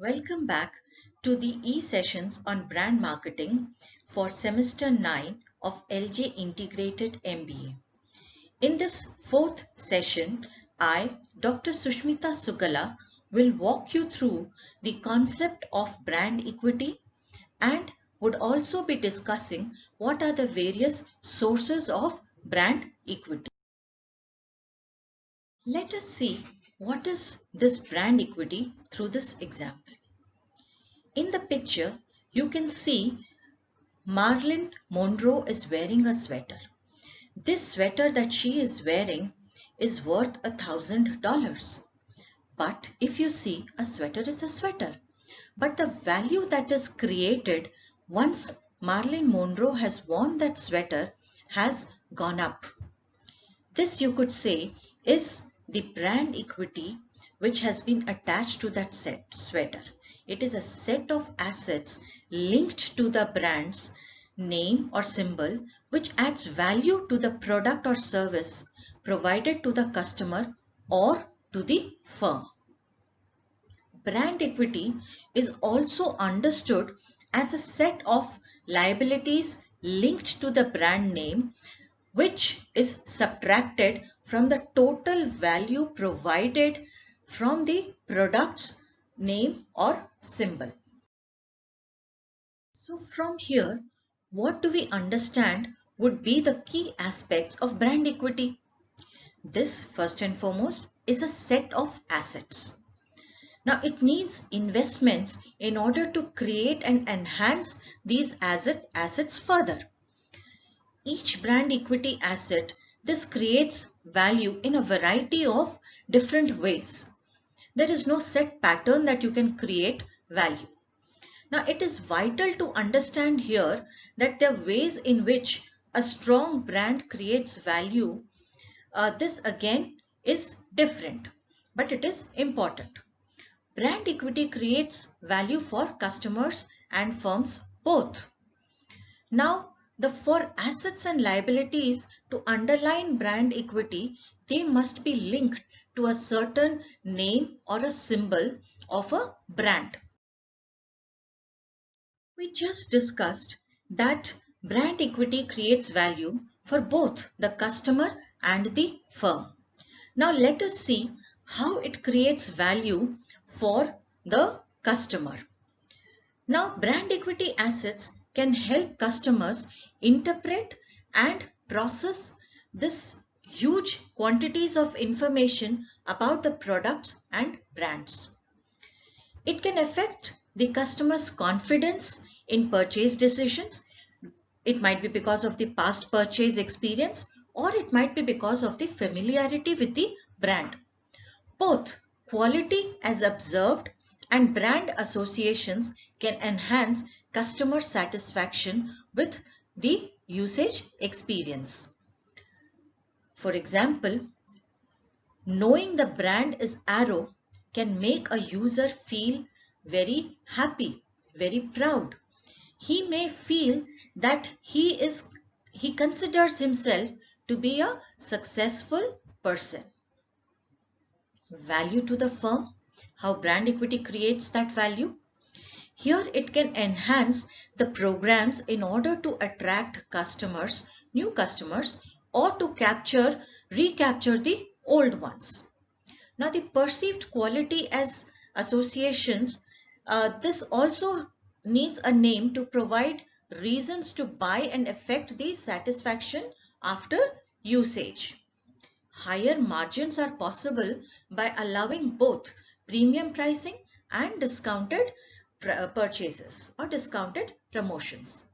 Welcome back to the e-sessions on brand marketing for semester 9 of LJ Integrated MBA. In this fourth session, I, Dr. Sushmita Sugala, will walk you through the concept of brand equity and would also be discussing what are the various sources of brand equity. Let us see what is this brand equity through this example. In the picture, you can see Marilyn Monroe is wearing a sweater. This sweater that she is wearing is worth $1,000. But if you see, a sweater is a sweater. But the value that is created once Marilyn Monroe has worn that sweater has gone up. This, you could say, is the brand equity which has been attached to that sweater. It is a set of assets linked to the brand's name or symbol which adds value to the product or service provided to the customer or to the firm. Brand equity is also understood as a set of liabilities linked to the brand name which is subtracted from the total value provided from the product's name or symbol. So from here, what do we understand would be the key aspects of brand equity? This, first and foremost, is a set of assets. Now it needs investments in order to create and enhance these assets further. Each brand equity asset, this creates value in a variety of different ways. There is no set pattern that you can create value. Now it is vital to understand here that the ways in which a strong brand creates value, this again is different, but it is important. Brand equity creates value for customers and firms both. Now, for assets and liabilities to underline brand equity, they must be linked to a certain name or a symbol of a brand. We just discussed that brand equity creates value for both the customer and the firm. Now let us see how it creates value for the customer. Now brand equity assets can help customers interpret and process this huge quantities of information about the products and brands. It can affect the customer's confidence in purchase decisions. It might be because of the past purchase experience, or it might be because of the familiarity with the brand. Both quality as observed and brand associations can enhance customer satisfaction with the usage experience. For example, knowing the brand is Arrow can make a user feel very happy, very proud. He may feel that he considers himself to be a successful person. Value to the firm, how brand equity creates that value. Here it can enhance the programs in order to attract customers, new customers, or to recapture the old ones. Now the perceived quality as associations, this also needs a name to provide reasons to buy and affect the satisfaction after usage. Higher margins are possible by allowing both premium pricing and discounted purchases or discounted promotions.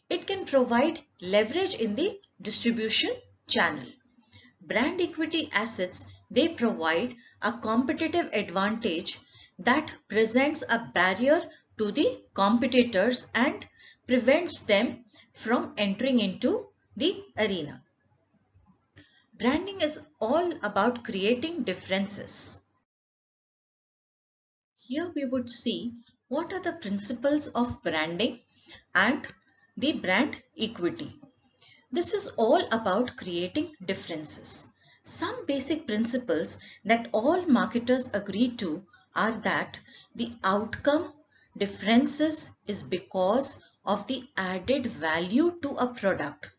It can provide leverage in the distribution channel. Brand equity assets, they provide a competitive advantage that presents a barrier to the competitors and prevents them from entering into the arena. Branding is all about creating differences. Here we would see what are the principles of branding and the brand equity. This is all about creating differences. Some basic principles that all marketers agree to are that the outcome differences is because of the added value to a product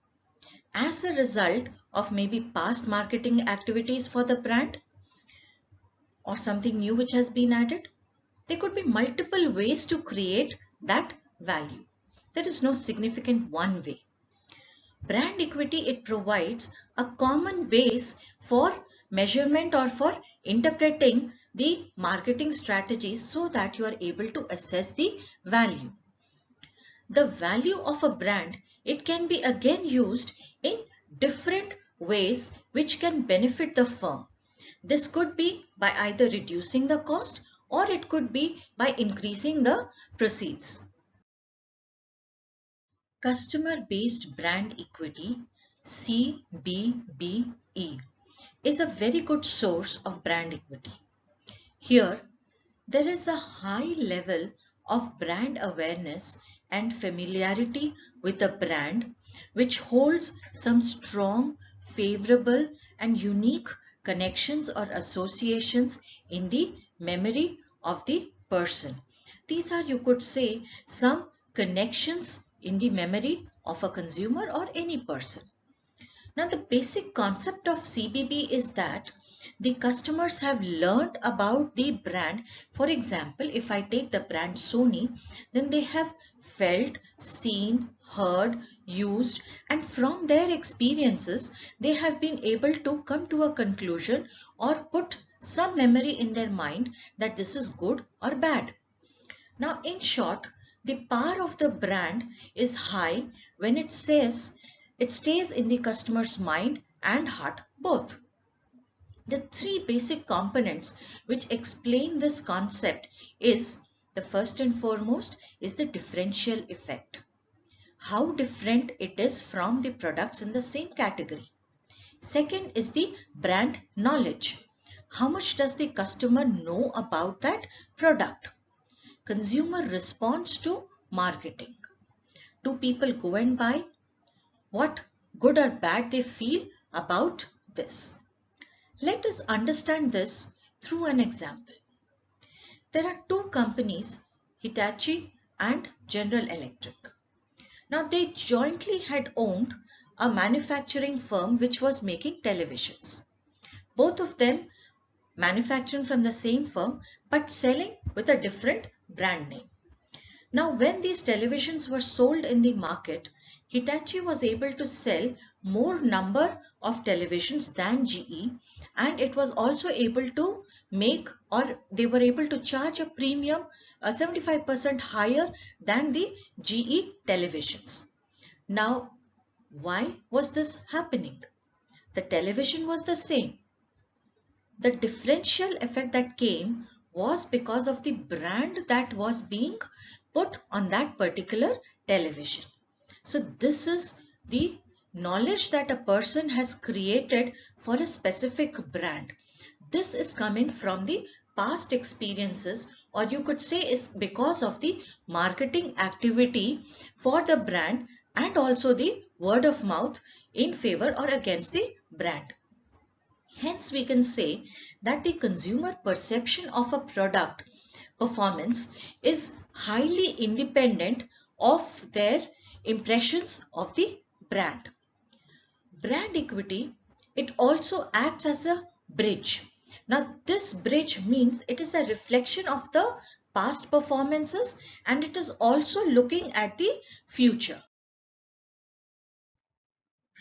as a result of maybe past marketing activities for the brand or something new which has been added. There could be multiple ways to create that value. There is no significant one way. Brand equity, it provides a common base for measurement or for interpreting the marketing strategies so that you are able to assess the value. The value of a brand, it can be again used in different ways which can benefit the firm. This could be by either reducing the cost or it could be by increasing the proceeds. Customer-based brand equity, CBBE, is a very good source of brand equity. Here, there is a high level of brand awareness and familiarity with the brand, which holds some strong, favorable, and unique connections or associations in the memory of the person. These are, you could say, some connections in the memory of a consumer or any person. Now, the basic concept of CBB is that the customers have learned about the brand. For example, if I take the brand Sony, then they have felt, seen, heard, used, and from their experiences, they have been able to come to a conclusion or put some memory in their mind that this is good or bad. Now, in short, the power of the brand is high when it says it stays in the customer's mind and heart both. The three basic components which explain this concept is the first and foremost is the differential effect. How different it is from the products in the same category. Second is the brand knowledge. How much does the customer know about that product? Consumer response to marketing. Do people go and buy? What good or bad they feel about this? Let us understand this through an example. There are two companies, Hitachi and General Electric. Now they jointly had owned a manufacturing firm which was making televisions. Both of them manufacturing from the same firm but selling with a different brand name. Now when these televisions were sold in the market, Hitachi was able to sell more number of televisions than GE, and it was also able to make, or they were able to charge a premium 75% higher than the GE televisions. Now, why was this happening? The television was the same. The differential effect that came was because of the brand that was being put on that particular television. So this is the knowledge that a person has created for a specific brand. This is coming from the past experiences, or you could say is because of the marketing activity for the brand and also the word of mouth in favor or against the brand. Hence, we can say that the consumer perception of a product performance is highly independent of their impressions of the brand. Brand equity, it also acts as a bridge. Now, this bridge means it is a reflection of the past performances and it is also looking at the future.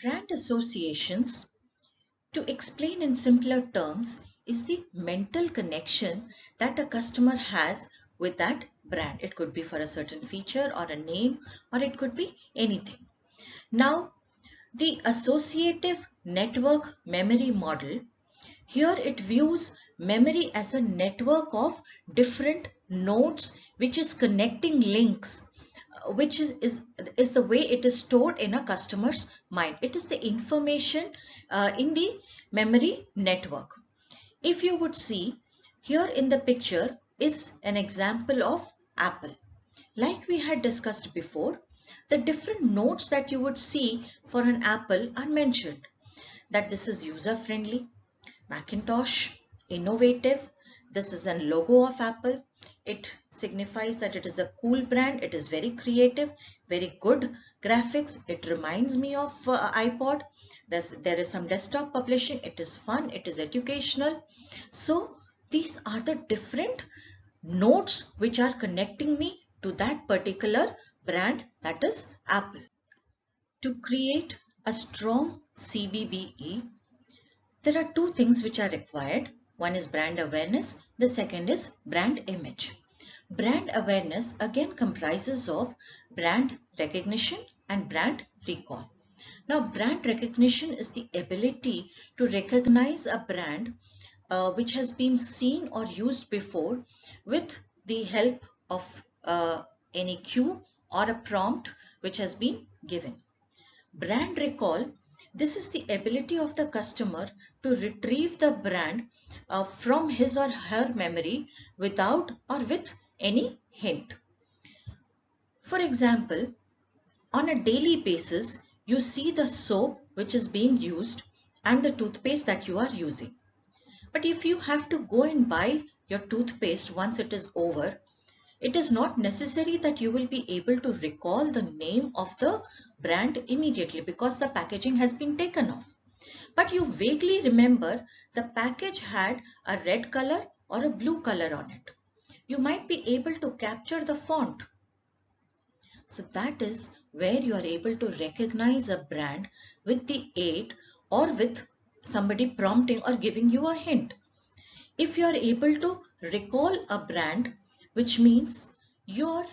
Brand associations, to explain in simpler terms, is the mental connection that a customer has with that brand. It could be for a certain feature or a name, or it could be anything. Now, the associative network memory model, here it views memory as a network of different nodes which is connecting links, which is the way it is stored in a customer's mind. It is the information in the memory network. If you would see here in the picture is an example of Apple. Like we had discussed before, the different notes that you would see for an Apple are mentioned. That this is user friendly, Macintosh, innovative, This is a logo of Apple. It signifies that it is a cool brand. It is very creative, very good graphics. It reminds me of iPod. There is some desktop publishing. It is fun. It is educational. So these are the different nodes which are connecting me to that particular brand, that is Apple. To create a strong CBBE, there are two things which are required. One is brand awareness, the second is brand image. Brand awareness again comprises of brand recognition and brand recall. Now, brand recognition is the ability to recognize a brand which has been seen or used before with the help of any cue or a prompt which has been given. Brand recall, this is the ability of the customer to retrieve the brand from his or her memory without or with any hint. For example, on a daily basis, you see the soap which is being used and the toothpaste that you are using. But if you have to go and buy your toothpaste once it is over, it is not necessary that you will be able to recall the name of the brand immediately because the packaging has been taken off. But you vaguely remember the package had a red color or a blue color on it. You might be able to capture the font. So that is where you are able to recognize a brand with the aid or with somebody prompting or giving you a hint. If you are able to recall a brand, which means your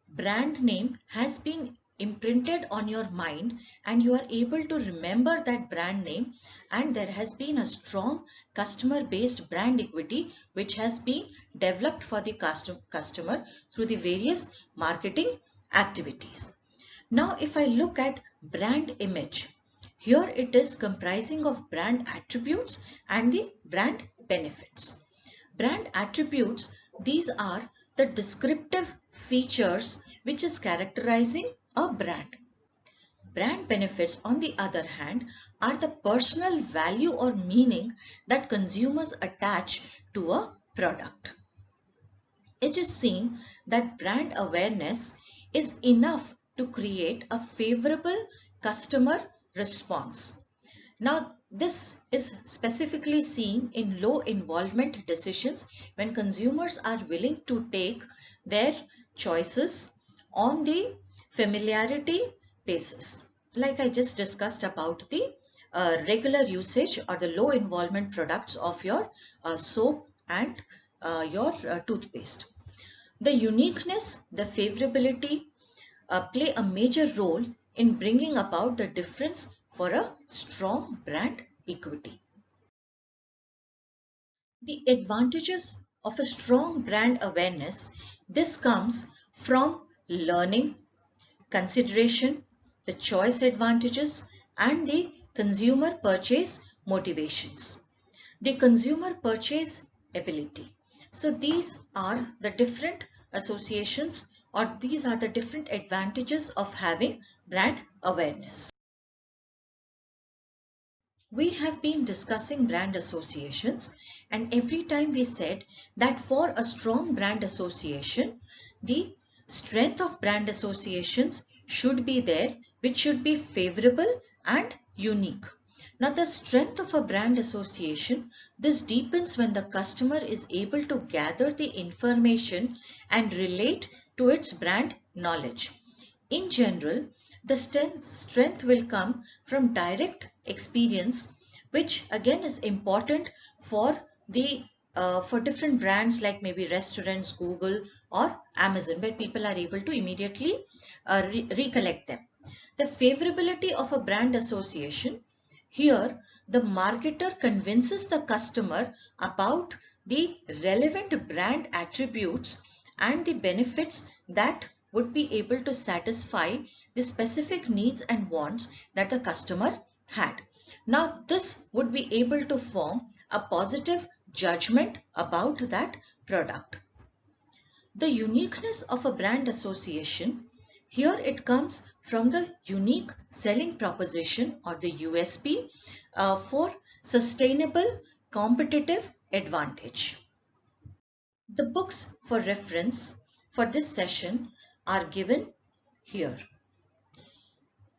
brand name has been imprinted on your mind and you are able to remember that brand name, and there has been a strong customer based brand equity which has been developed for the customer through the various marketing activities. Now if I look at brand image, here it is comprising of brand attributes and the brand benefits. Brand attributes, these are the descriptive features which is characterizing a brand. Brand benefits, on the other hand, are the personal value or meaning that consumers attach to a product. It is seen that brand awareness is enough to create a favorable customer response. Now, this is specifically seen in low involvement decisions when consumers are willing to take their choices on the familiarity basis. Like I just discussed about the regular usage or the low involvement products of your soap and your toothpaste. The uniqueness, the favorability play a major role in bringing about the difference for a strong brand equity. The advantages of a strong brand awareness, this comes from learning, consideration, the choice advantages, and the consumer purchase motivations. The consumer purchase ability. So these are the different associations, or these are the different advantages of having brand awareness. We have been discussing brand associations, and every time we said that for a strong brand association, the strength of brand associations should be there, which should be favorable and unique. Now, the strength of a brand association, this deepens when the customer is able to gather the information and relate to its brand knowledge. In general, the strength will come from direct experience, which again is important for the for different brands like maybe restaurants, Google or Amazon, where people are able to immediately recollect them. The favorability of a brand association, here the marketer convinces the customer about the relevant brand attributes and the benefits that would be able to satisfy the specific needs and wants that the customer had. Now, this would be able to form a positive judgment about that product. The uniqueness of a brand association, here it comes from the unique selling proposition or the USP for sustainable competitive advantage. The books for reference for this session are given here.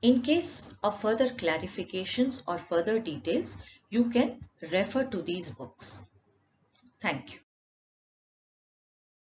In case of further clarifications or further details, you can refer to these books. Thank you.